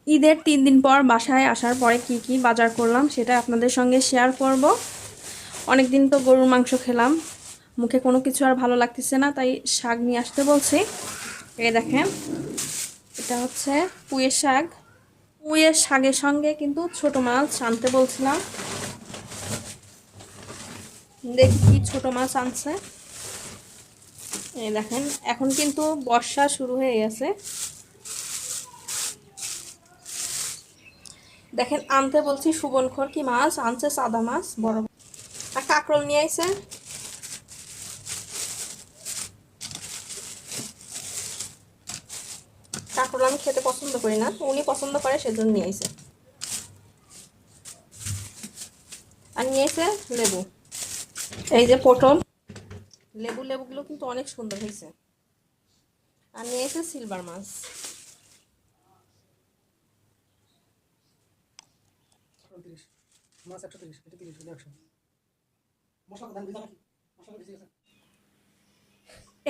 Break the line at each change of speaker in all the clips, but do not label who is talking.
ঈদের 3 দিন পর বাসায় আসার পরে কি কি বাজার করলাম সেটা আপনাদের সঙ্গে শেয়ার করব। অনেক দিন তো গরুর মাংস খেলাম, মুখে কোনো কিছু আর ভালো লাগতেছে না, তাই শাক নিয়ে আসতে বলছি। এই দেখেন, এটা হচ্ছে পুঁইয়ের শাক। পুঁইয়ের শাকের সঙ্গে কিন্তু ছোট মাছ আনতে বলছিলাম, দেখি কি ছোট মাছ আনছে। এই দেখেন, এখন কিন্তু বর্ষা শুরু হয়ে গেছে। দেখেন, আনতে বলছি সুবনখর কি মাছ আনছে, সাদা মাছ বড়। আর কাঁকরোল নিয়ে আইছে। কাঁকরোল আমি খেতে পছন্দ করি না, উনি পছন্দ করে সেজন্য নিয়ে আইছে। আর নিয়ে আইছে লেবু, এই যে পটল, লেবুগুলো কিন্তু অনেক সুন্দর হয়েছে। আর নিয়ে আইছে সিলভার মাছ।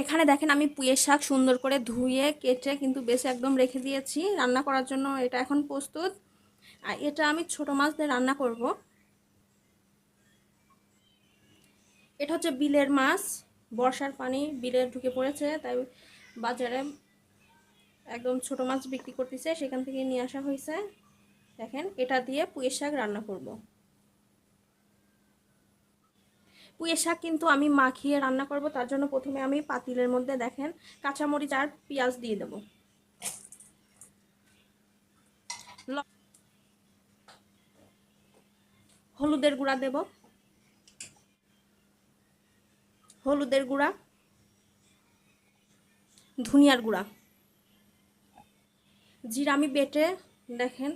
এখানে দেখেন, আমি পুঁইয়ের শাক সুন্দর করে ধুয়ে কেটে কিন্তু বেছে একদম রেখে দিয়েছি রান্না করার জন্য। এটা এখন প্রস্তুত। আর এটা আমি ছোট মাছ দিয়ে রান্না করব। এটা হচ্ছে বিলের মাছ, বর্ষার পানি বিলে ঢুকে পড়েছে, তাই বাজারে একদম ছোট মাছ বিক্রি করতেছে, সেখান থেকে নিয়ে আসা হয়েছে। দেখেন, এটা দিয়ে পুঁইয়ের শাক রান্না করব। পুঁইয়ের শাক কিন্তু আমি মাখিয়ে রান্না করব, তার জন্য প্রথমে আমি পাতিলের মধ্যে দেখেন কাঁচামরিচ আর পেঁয়াজ দিয়ে দেব। হলুদের গুঁড়া দেব, হলুদের গুঁড়া, ধনিয়ার গুঁড়া, জিরা আমি বেটে দেখেন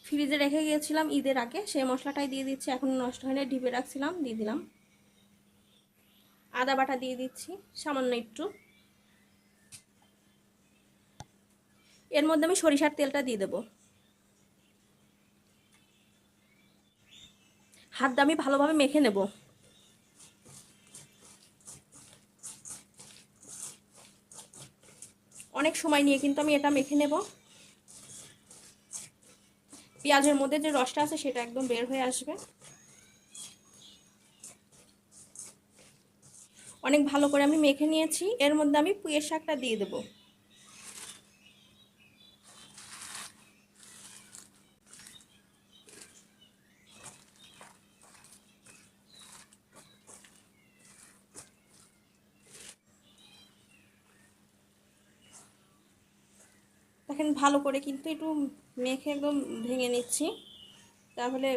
ফ্রিজে রেখে গিয়েছিলাম ঈদের আগে, সেই মশলাটাই দিয়ে দিচ্ছি, এখন নষ্ট হয়নি, ডিপে রাখছিলাম, দিয়ে দিলাম। আদা বাটা দিয়ে দিচ্ছি সামান্য একটু। এর মধ্যে আমি সরিষার তেলটা দিয়ে দেব। হাত দিয়ে আমি ভালোভাবে মেখে নেব। অনেক সময় নিয়ে কিন্তু আমি এটা মেখে নেব। পেঁয়াজের মধ্যে যে রসটা আছে সেটা একদম বের হয়ে আসবে। অনেক ভালো করে আমি মেখে নিয়েছি। এর মধ্যে আমি পুঁইয়ের শাকটা দিয়ে দেব। দেখেন, ভালো করে কিন্তু একটু মেখে একদম ভেঙে নিচ্ছি, তাহলে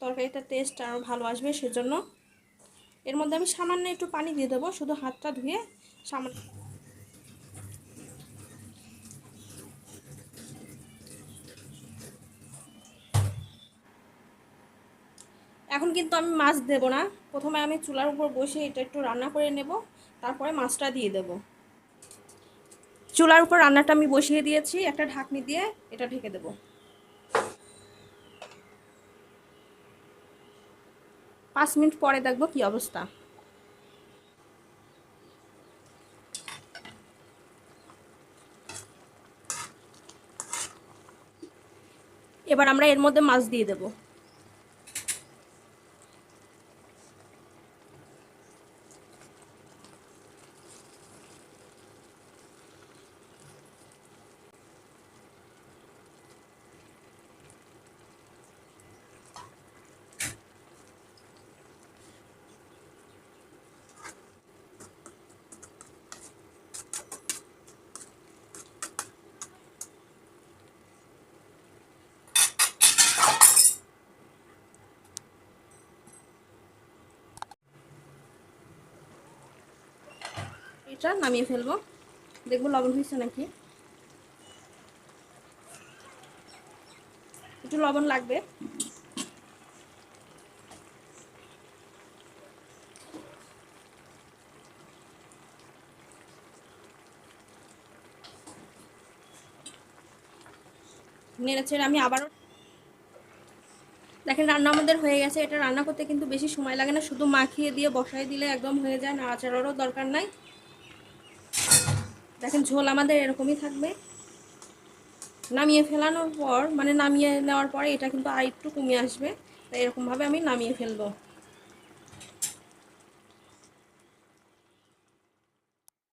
তরকারিটার টেস্ট আরও ভালো আসবে। সেজন্য এর মধ্যে আমি সামান্য একটু পানি দিয়ে দেবো, শুধু হাতটা ধুয়ে সামান্য। এখন কিন্তু আমি মাছ দেব না, প্রথমে আমি চুলার উপর বসে এটা একটু রান্না করে নেব, তারপরে মাছটা দিয়ে দেব। চুলার উপর রান্নাটা আমি বসিয়ে দিয়েছি, একটা ঢাকনি দিয়ে এটা ঢেকে দেব। 5 মিনিট পরে দেখবো কি অবস্থা। এবার আমরা এর মধ্যে মাছ দিয়ে দেব। এটা নামিয়ে ফেলবো, দেখবো লবণ হয়েছে নাকি। একটু লবণ লাগবে। নেড়েচেড়ে আমি আবারও দেখেন, রান্না আমাদের হয়ে গেছে। এটা রান্না করতে কিন্তু বেশি সময় লাগে না, শুধু মাখিয়ে দিয়ে বসাই দিলে একদম হয়ে যায়, নাড়াচাড়ারও দরকার নাই। দেখেন, ঝোল আমাদের এরকমই থাকবে। নামিয়ে ফেলানোর পর মানে নামিয়ে নেওয়ার পরে এটা কিন্তু আর একটু কমে আসবে, তাই এরকমভাবে আমি নামিয়ে ফেলবো।